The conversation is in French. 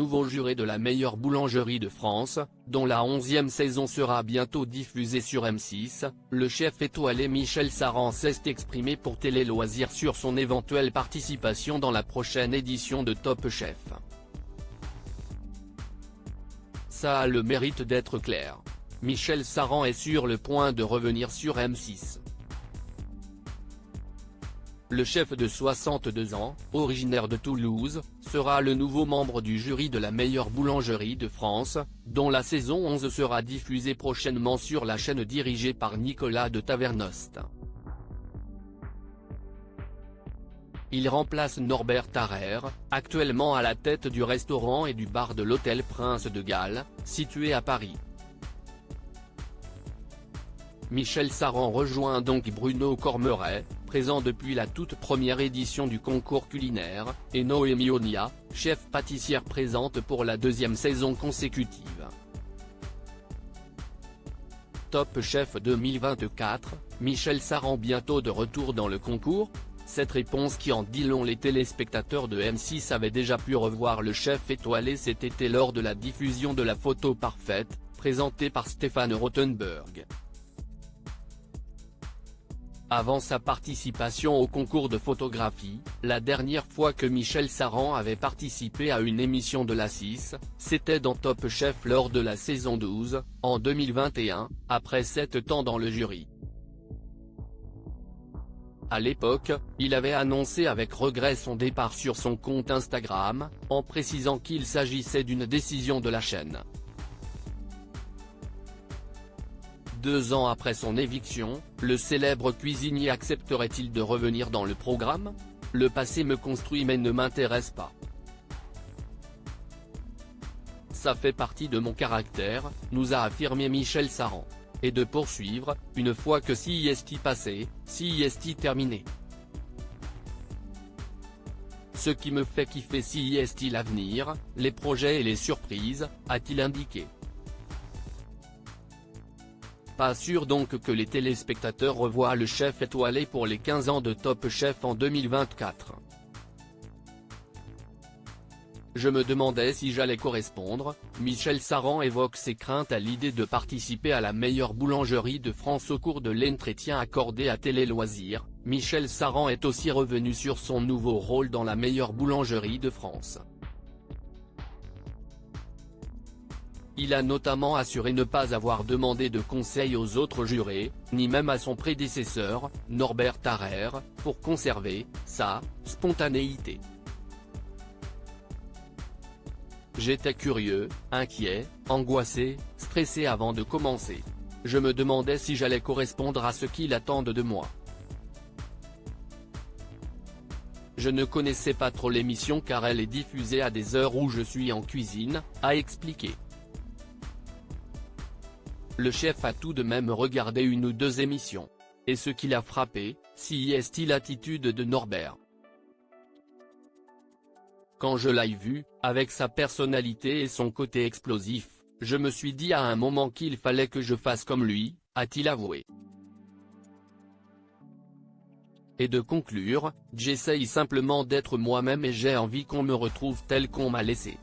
nouveau juré de la meilleure boulangerie de France, dont la 11e saison sera bientôt diffusée sur M6, le chef étoilé Michel Saran s'est exprimé pour Télé Loisirs sur son éventuelle participation dans la prochaine édition de Top Chef. Ça a le mérite d'être clair. Michel Saran est sur le point de revenir sur M6. Le chef de 62 ans, originaire de Toulouse, sera le nouveau membre du jury de la meilleure boulangerie de France, dont la saison 11 sera diffusée prochainement sur la chaîne dirigée par Nicolas de Tavernost. Il remplace Norbert Tarrer, actuellement à la tête du restaurant et du bar de l'hôtel Prince de Galles, situé à Paris. Michel Saran rejoint donc Bruno Cormeret, présent depuis la toute première édition du concours culinaire, et Noémie Onia, chef pâtissière présente pour la 2e saison consécutive. Top Chef 2024, Michel Saran bientôt de retour dans le concours? Cette réponse qui en dit long. Les téléspectateurs de M6 avaient déjà pu revoir le chef étoilé cet été lors de la diffusion de La Photo Parfaite, présentée par Stéphane Rothenberg. Avant sa participation au concours de photographie, la dernière fois que Michel Saran avait participé à une émission de la 6, c'était dans Top Chef lors de la saison 12, en 2021, après 7 ans dans le jury. À l'époque, il avait annoncé avec regret son départ sur son compte Instagram, en précisant qu'il s'agissait d'une décision de la chaîne. 2 ans après son éviction, le célèbre cuisinier accepterait-il de revenir dans le programme? Le passé me construit mais ne m'intéresse pas. Ça fait partie de mon caractère, nous a affirmé Michel Saran. Et de poursuivre, une fois que CIST passé, CIST terminé. Ce qui me fait kiffer CIST l'avenir, les projets et les surprises, a-t-il indiqué. Pas sûr donc que les téléspectateurs revoient le chef étoilé pour les 15 ans de Top Chef en 2024. Je me demandais si j'allais correspondre. Michel Saran évoque ses craintes à l'idée de participer à la meilleure boulangerie de France au cours de l'entretien accordé à Télé Loisirs. Michel Saran est aussi revenu sur son nouveau rôle dans la meilleure boulangerie de France. Il a notamment assuré ne pas avoir demandé de conseils aux autres jurés, ni même à son prédécesseur, Norbert Tarrer, pour conserver sa spontanéité. J'étais curieux, inquiet, angoissé, stressé avant de commencer. Je me demandais si j'allais correspondre à ce qu'ils attendent de moi. Je ne connaissais pas trop l'émission car elle est diffusée à des heures où je suis en cuisine, a expliqué. Le chef a tout de même regardé 1 ou 2 émissions. Et ce qui l'a frappé, c'est l'attitude de Norbert. Quand je l'ai vu, avec sa personnalité et son côté explosif, je me suis dit à un moment qu'il fallait que je fasse comme lui, a-t-il avoué. Et de conclure, j'essaye simplement d'être moi-même et j'ai envie qu'on me retrouve tel qu'on m'a laissé.